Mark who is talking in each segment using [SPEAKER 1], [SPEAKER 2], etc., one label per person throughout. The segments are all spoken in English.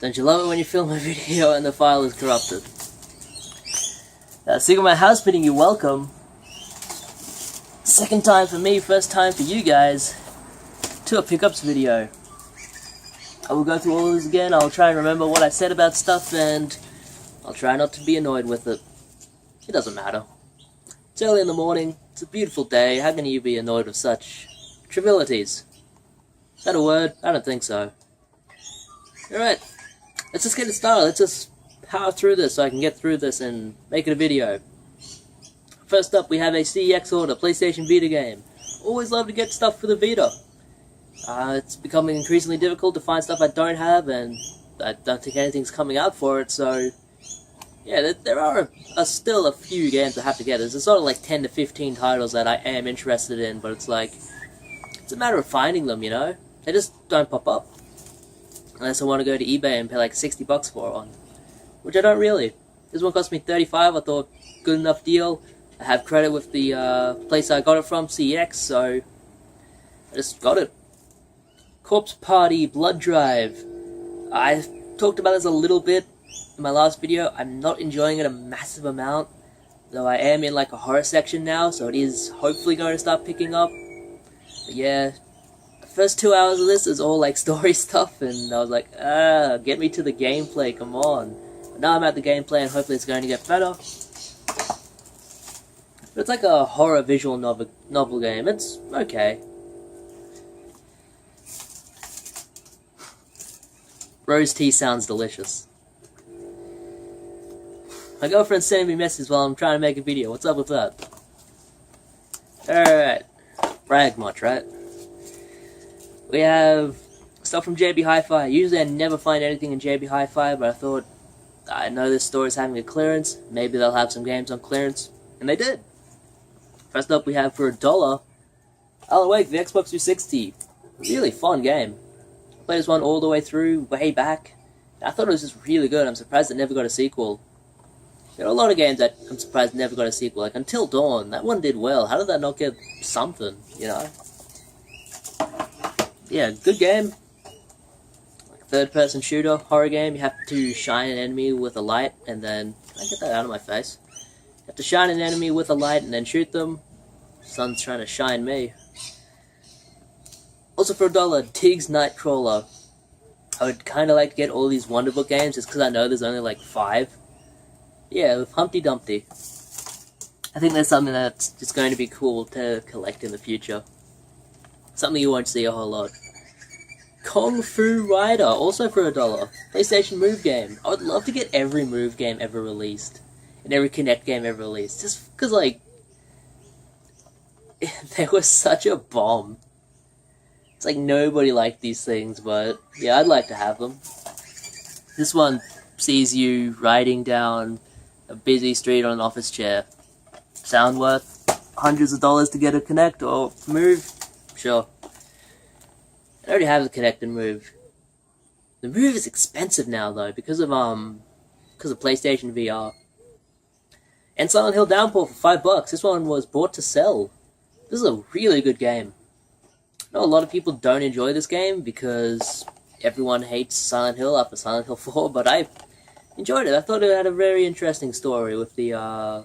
[SPEAKER 1] Don't you love it when you film a video and the file is corrupted? Secret My House bidding you welcome. Second time for me, first time for you guys, to a pickups video. I will go through all of this again. I'll try and remember what I said about stuff, and I'll try not to be annoyed with it. It doesn't matter. It's early in the morning. It's a beautiful day. How can you be annoyed with such trivialities? Is that a word? I don't think so. Alright, let's just get it started. Let's just power through this so I can get through this and make it a video. First up, we have a CEX order, PlayStation Vita game. Always love to get stuff for the Vita. It's becoming increasingly difficult to find stuff I don't have, and I don't think anything's coming out for it, so yeah, there are still a few games I have to get. There's sort of like 10 to 15 titles that I am interested in, but it's like, it's a matter of finding them, you know? They just don't pop up. Unless I want to go to eBay and pay like $60 for one. Which I don't really. This one cost me $35, I thought good enough deal. I have credit with the place I got it from, CEX, so I just got it. Corpse Party Blood Drive. I talked about this a little bit in my last video. I'm not enjoying it a massive amount, though I am in like a horror section now, so it is hopefully going to start picking up. But yeah, the first 2 hours of this is all like story stuff, and I was like, get me to the gameplay, come on. But now I'm at the gameplay, and hopefully it's going to get better. But it's like a horror visual novel game. It's okay. Rose tea sounds delicious. My girlfriend's sending me messages while I'm trying to make a video. What's up with that? Alright. Brag much, right? We have stuff from JB HiFi. Usually I never find anything in JB HiFi, but I thought, I know this store is having a clearance. Maybe they'll have some games on clearance. And they did. First up we have for $1, Alan Wake, the Xbox 360. Really fun game. Played this one all the way through, way back. I thought it was just really good. I'm surprised it never got a sequel. There are a lot of games that I'm surprised never got a sequel. Like Until Dawn, that one did well. How did that not get something, you know? Yeah, good game. Like a third-person shooter, horror game. You have to shine an enemy with a light, and then... Can I get that out of my face? You have to shine an enemy with a light and then shoot them. Sun's trying to shine me. Also for $1, Tig's Nightcrawler. I would kind of like to get all these Wonderbook games just because I know there's only like 5. Yeah, with Humpty Dumpty. I think that's something that's just going to be cool to collect in the future. Something you won't see a whole lot. Kung Fu Rider, also for $1. PlayStation Move game. I would love to get every Move game ever released. And every Kinect game ever released. Just because, like, they were such a bomb. It's like nobody liked these things, but yeah, I'd like to have them. This one sees you riding down a busy street on an office chair. Sound worth hundreds of dollars to get a Kinect or Move? Sure. I already have the Kinect and Move. The Move is expensive now though, because of PlayStation VR. And Silent Hill Downpour for $5. This one was bought to sell. This is a really good game. I know a lot of people don't enjoy this game because everyone hates Silent Hill after Silent Hill 4, but I enjoyed it. I thought it had a very interesting story with the,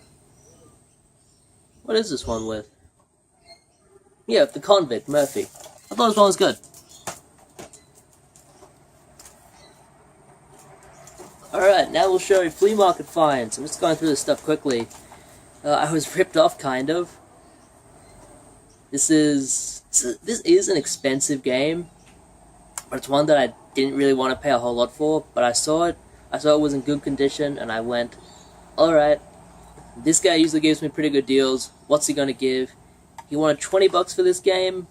[SPEAKER 1] what is this one with? Yeah, the convict, Murphy. I thought this one was good. Alright, now we'll show you flea market finds. I'm just going through this stuff quickly. I was ripped off, kind of. This is an expensive game, but it's one that I didn't really want to pay a whole lot for, but I saw it was in good condition, and I went, alright, this guy usually gives me pretty good deals, what's he gonna give? He wanted $20 for this game,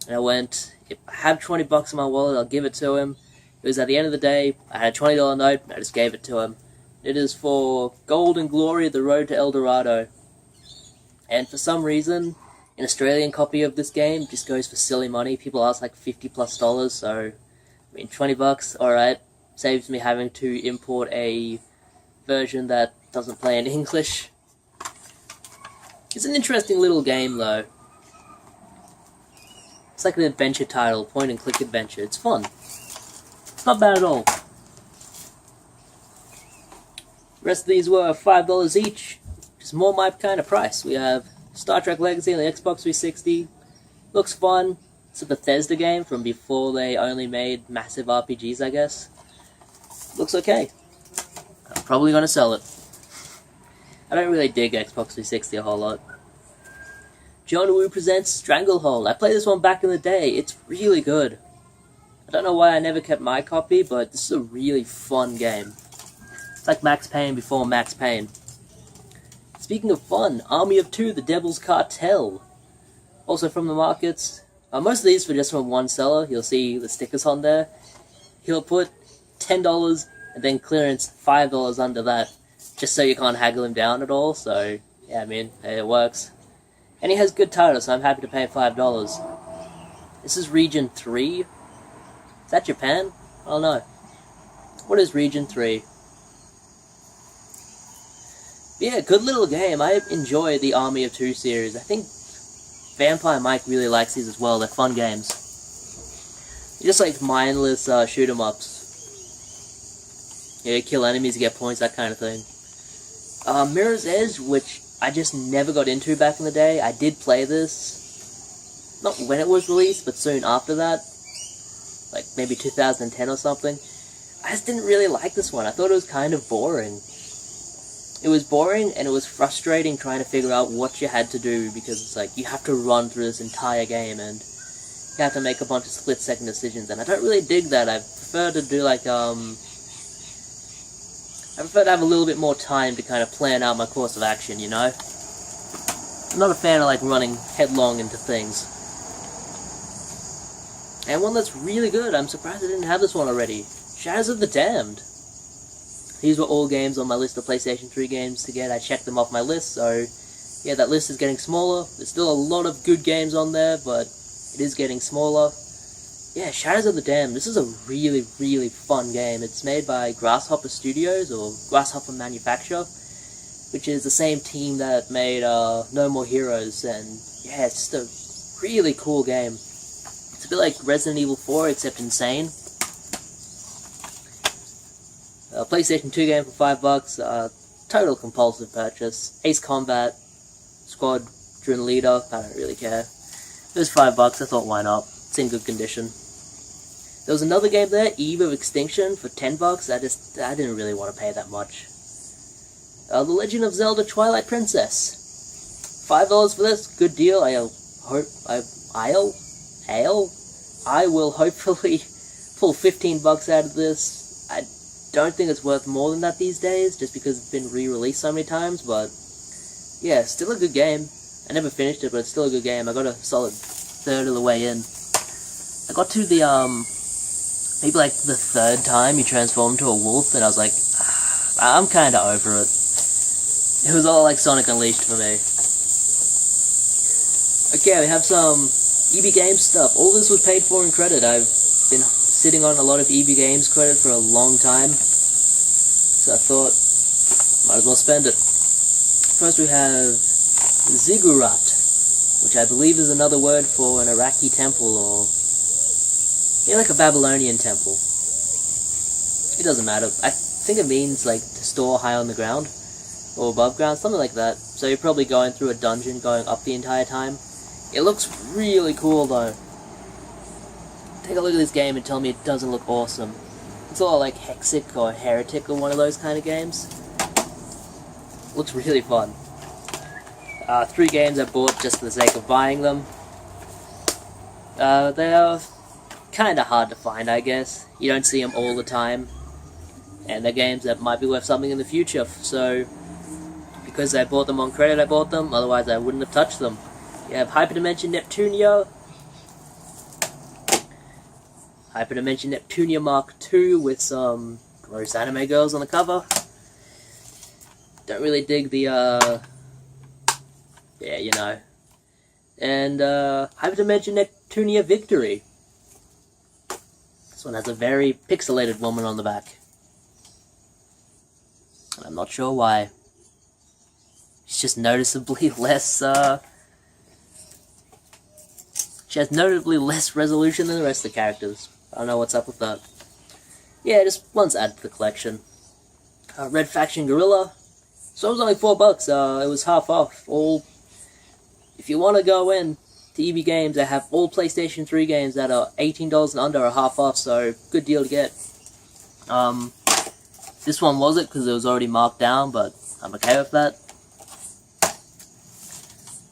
[SPEAKER 1] and I went, if I have $20 in my wallet, I'll give it to him. It was at the end of the day, I had a $20 note, and I just gave it to him. It is for Gold and Glory, The Road to El Dorado. And for some reason, an Australian copy of this game just goes for silly money. People ask like $50+, so I mean $20, alright. Saves me having to import a version that doesn't play in English. It's an interesting little game though. It's like an adventure title, point and click adventure. It's fun. It's not bad at all. The rest of these were $5 each, just more my kind of price. We have Star Trek Legacy on the Xbox 360. Looks fun. It's a Bethesda game from before they only made massive RPGs, I guess. Looks okay. I'm probably gonna sell it. I don't really dig Xbox 360 a whole lot. John Woo presents Stranglehold. I played this one back in the day. It's really good. I don't know why I never kept my copy, but this is a really fun game. It's like Max Payne before Max Payne. Speaking of fun, Army of Two, The Devil's Cartel. Also from the markets. Most of these were just from one seller. You'll see the stickers on there. He'll put $10 and then clearance $5 under that, just so you can't haggle him down at all. So, yeah, I mean, it works. And he has good titles, so I'm happy to pay $5. This is Region 3. Is that Japan? I don't know. What is Region 3? Yeah, good little game. I enjoy the Army of Two series. I think Vampire Mike really likes these as well. They're fun games. They're just like mindless shoot-em-ups. Yeah, you kill enemies, you get points, that kind of thing. Mirror's Edge, which I just never got into back in the day. I did play this, not when it was released, but soon after that. Like maybe 2010 or something. I just didn't really like this one. I thought it was kind of boring. It was boring, and it was frustrating trying to figure out what you had to do, because it's like, you have to run through this entire game, and you have to make a bunch of split-second decisions, and I don't really dig that. I prefer to do, like, I prefer to have a little bit more time to kind of plan out my course of action, you know? I'm not a fan of, like, running headlong into things. And one that's really good, I'm surprised I didn't have this one already. Shadows of the Damned. These were all games on my list of PlayStation 3 games to get. I checked them off my list, so yeah, that list is getting smaller. There's still a lot of good games on there, but it is getting smaller. Yeah, Shadows of the Damned. This is a really, really fun game. It's made by Grasshopper Studios, or Grasshopper Manufacture, which is the same team that made No More Heroes, and yeah, it's just a really cool game. It's a bit like Resident Evil 4, except insane. PlayStation 2 game for $5, total compulsive purchase. Ace Combat, Squadron Leader, I don't really care. It was $5, I thought why not, it's in good condition. There was another game there, Eve of Extinction, for $10, I didn't really want to pay that much. The Legend of Zelda Twilight Princess. $5 for this, good deal. I will hopefully pull $15 out of this. I don't think it's worth more than that these days, just because it's been re-released so many times, but yeah, still a good game. I never finished it, but it's still a good game. I got a solid third of the way in. I got to the, maybe like the third time you transform to a wolf, and I was like, I'm kinda over it. It was all like Sonic Unleashed for me. Okay, we have some EB Games stuff. All this was paid for in credit. I've been sitting on a lot of EB Games credit for a long time, so I thought, might as well spend it. First we have Ziggurat, which I believe is another word for an Iraqi temple, or yeah, like a Babylonian temple. It doesn't matter. I think it means like to store high on the ground, or above ground, something like that. So you're probably going through a dungeon, going up the entire time. It looks really cool though. Take a look at this game and tell me it doesn't look awesome. It's all like Hexic or Heretic or one of those kind of games. Looks really fun. 3 games I bought just for the sake of buying them. They are kinda hard to find, I guess. You don't see them all the time. And they're games that might be worth something in the future, so because I bought them on credit, I bought them, otherwise I wouldn't have touched them. You have Hyperdimension Neptunia. Hyperdimension Neptunia Mark II with some gross anime girls on the cover. Don't really dig the, yeah, you know. And, Hyperdimension Neptunia Victory. This one has a very pixelated woman on the back. And I'm not sure why. It's just noticeably less, she has notably less resolution than the rest of the characters. I don't know what's up with that. Yeah, just one's added to the collection. Red Faction Gorilla. So it was only $4. It was half off. If you want to go in to EB Games, they have all PlayStation 3 games that are $18 and under are half off, so good deal to get. This one wasn't because it was already marked down, but I'm okay with that.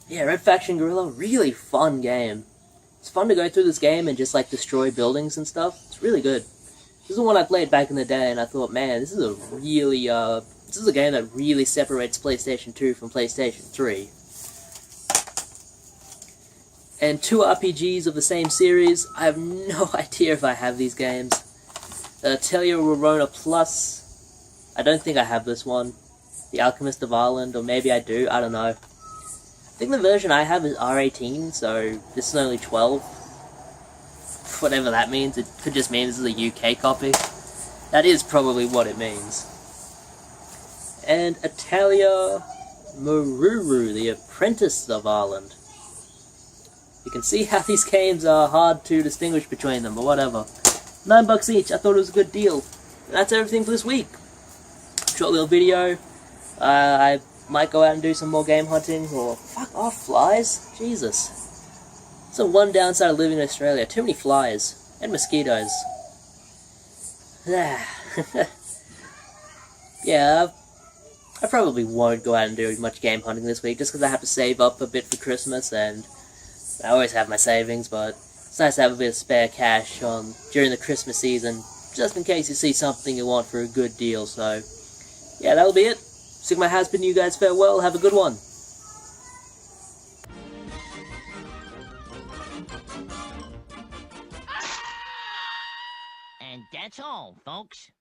[SPEAKER 1] Yeah, Red Faction Gorilla, really fun game. It's fun to go through this game and just like destroy buildings and stuff. It's really good. This is the one I played back in the day, and I thought, man, this is a game that really separates PlayStation 2 from PlayStation 3. And 2 RPGs of the same series. I have no idea if I have these games. Telia Rorona Plus. I don't think I have this one. The Alchemist of Ireland, or maybe I do, I don't know. I think the version I have is R18, so this is only 12. Whatever that means, it could just mean this is a UK copy. That is probably what it means. And Italia Maruru, The Apprentice of Ireland. You can see how these games are hard to distinguish between them, but whatever. $9 each, I thought it was a good deal. And that's everything for this week. Short little video. I might go out and do some more game hunting, or fuck off flies, Jesus. It's the one downside of living in Australia, too many flies, and mosquitoes. Yeah, I probably won't go out and do much game hunting this week, just because I have to save up a bit for Christmas, and I always have my savings, but it's nice to have a bit of spare cash during the Christmas season, just in case you see something you want for a good deal, so yeah, that'll be it. Sigma has been you guys farewell, have a good one.
[SPEAKER 2] And that's all, folks.